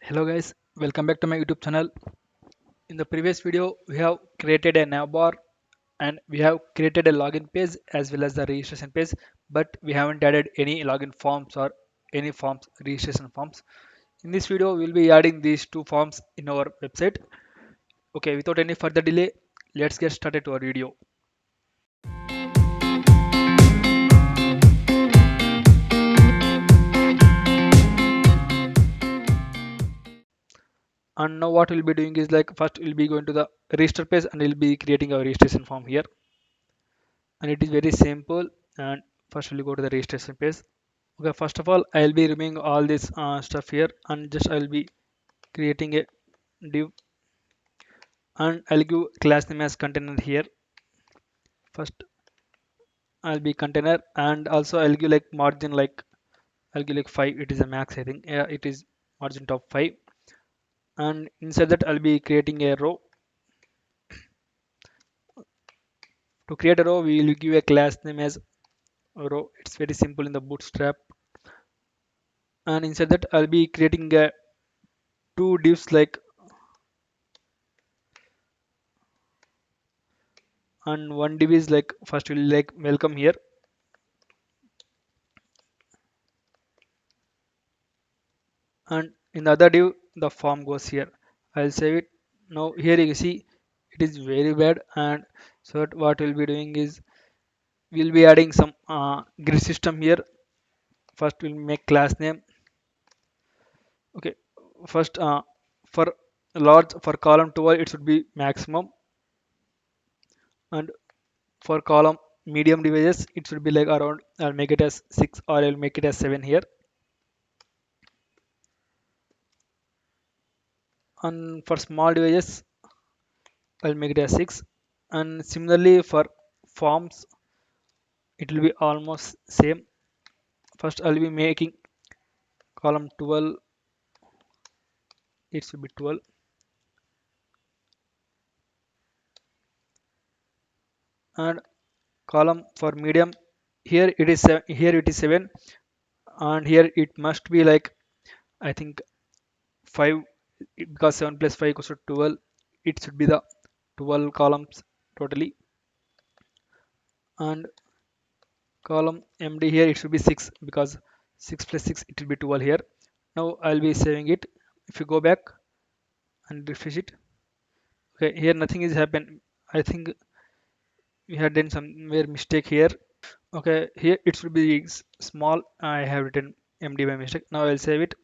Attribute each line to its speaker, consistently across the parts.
Speaker 1: Hello guys, welcome back to my YouTube channel. In the previous video, we have created a navbar and we have created a login page as well as the registration page, but we haven't added any login forms or any forms registration forms. In this video, we'll be adding these two forms in our website. Okay, without any further delay, let's get started to our video. And now what we'll be doing is like first we'll be going to the register page and we'll be creating our registration form here. And it is very simple. And first we'll go to the registration page. Okay, first of all, I'll be removing all this stuff here and just I'll be creating a div and I'll give class name as container here. First, I'll be container and also I'll give like margin like I'll give like 5. It is a max, I think. Yeah, it is margin top 5. And inside that, I'll be creating a row. To create a row, we will give a class name as row. It's very simple in the Bootstrap. And inside that, I'll be creating a two divs like and one div is like first we'll like welcome here. And in the other div the form goes here. I'll save it. Now here you see it is very bad, and so what we'll be doing is we'll be adding some grid system here. First we'll make class name. Okay, first for large, for column 12 it should be maximum, and for column medium devices it should be like around, I'll make it as 6 or I'll make it as 7 here. And for small devices I'll make it as 6. And similarly for forms it will be almost same. First I'll be making column 12, it should be 12. And column for medium, here it is here it is 7, and here it must be like I think 5, because 7 plus 5 equals to 12. It should be the 12 columns totally. And column MD, here it should be 6 because 6 plus 6 it will be 12 here. Now I'll be saving it. If you go back and refresh it, okay, here nothing is happened. I think we had done somewhere mistake here. Okay, here it should be small. I have written MD by mistake. Now I'll save it.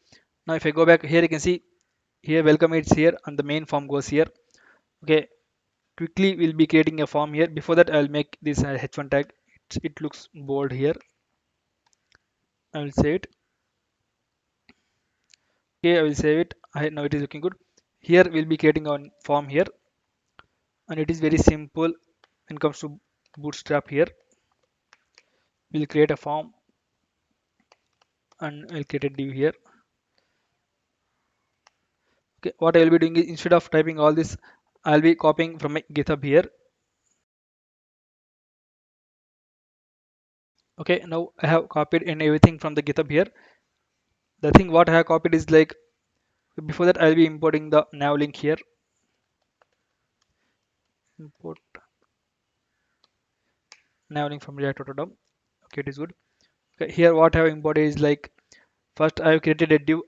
Speaker 1: Now if I go back here, you can see here welcome it's here and the main form goes here. Okay, quickly we'll be creating a form here. Before that I'll make this h1 tag. It looks bold here. I will save it. Okay, I will save it. Now it is looking good. Here we'll be creating a form here, and it is very simple when it comes to Bootstrap. Here we'll create a form and I'll create a div here. Okay, what I will be doing is instead of typing all this, I'll be copying from my GitHub here. Okay, now I have copied and everything from the GitHub here. The thing what I have copied is like before that I'll be importing the nav link here. Import nav link from react.dom. Okay, it is good. Okay, here what I have imported is like first I have created a div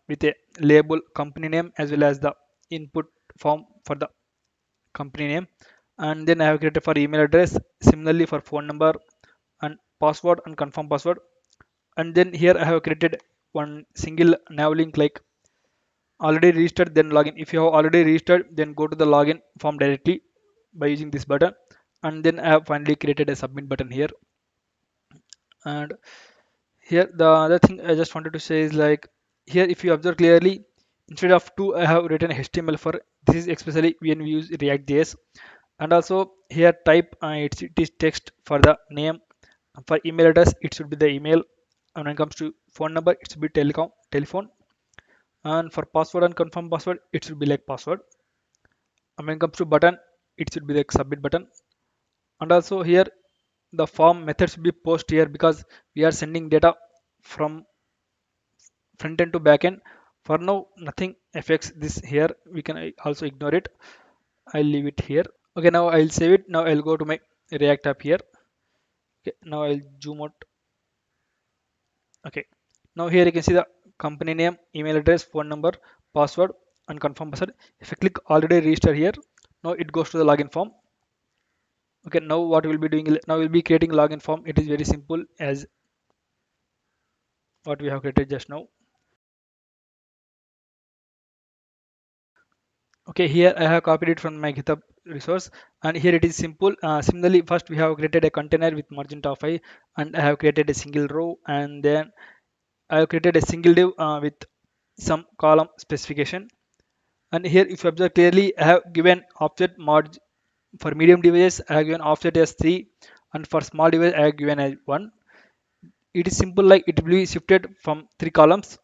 Speaker 1: with a label company name as well as the input form for the company name, and then I have created for email address, similarly for phone number and password and confirm password. And then here I have created one single nav link like already registered then login. If you have already registered, then go to the login form directly by using this button. And then I have finally created a submit button here. And here the other thing I just wanted to say is like here if you observe clearly, instead of 2 I have written HTML for this is especially when we use React.js. And also here type it is text for the name. For email address it should be the email, and when it comes to phone number it should be telephone, and for password and confirm password it should be like password, and when it comes to button it should be like submit button. And also here the form method should be post here because we are sending data from front end to back end. For now nothing affects this here, we can also ignore it. I'll leave it here. Okay, now I'll save it. Now I'll go to my React app here. Okay, now I'll zoom out. Okay, now here you can see the company name, email address, phone number, password, and confirm password. If I click already register here, now it goes to the login form. Okay, now what we'll be doing, now we'll be creating login form. It is very simple as what we have created just now. Okay, here I have copied it from my GitHub resource, and here it is simple. Similarly, first we have created a container with Magento 5, and I have created a single row, and then I have created a single div with some column specification. And here, if you observe clearly, I have given offset mod for medium devices. I have given offset as 3, and for small device, I have given as 1. It is simple, like it will be shifted from 3 columns,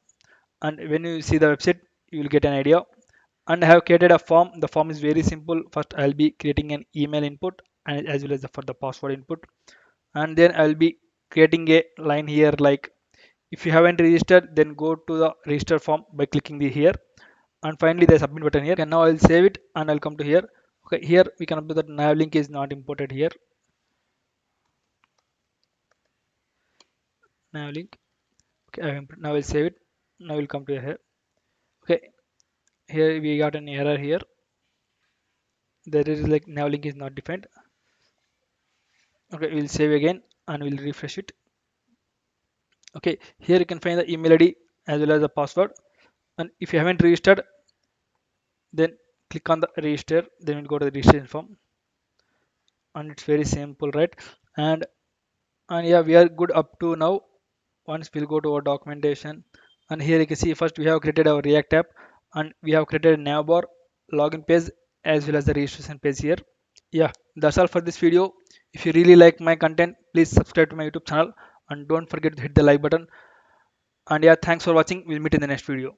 Speaker 1: and when you see the website, you will get an idea. And I have created a form. The form is very simple. First I'll be creating an email input, and as well as for the password input, and then I'll be creating a line here like, if you haven't registered, then go to the register form by clicking the here, and finally the submit button here. And now I'll save it and I'll come to here. Okay, here we can observe that nav link is not imported here. Nav link. Okay, now I'll save it. Now we'll come to here. Okay, here we got an error here. There is like nav link is not defined. Okay, we'll save again and we'll refresh it. Okay, here you can find the email ID as well as the password, and if you haven't registered, then click on the register, then we'll go to the registration form, and it's very simple, right? And yeah, we are good up to now. Once we'll go to our documentation, and here you can see first we have created our React app, and we have created a navbar, login page, as well as the registration page here. Yeah, that's all for this video. If you really like my content, please subscribe to my YouTube channel, and don't forget to hit the like button. And yeah, thanks for watching. We'll meet in the next video.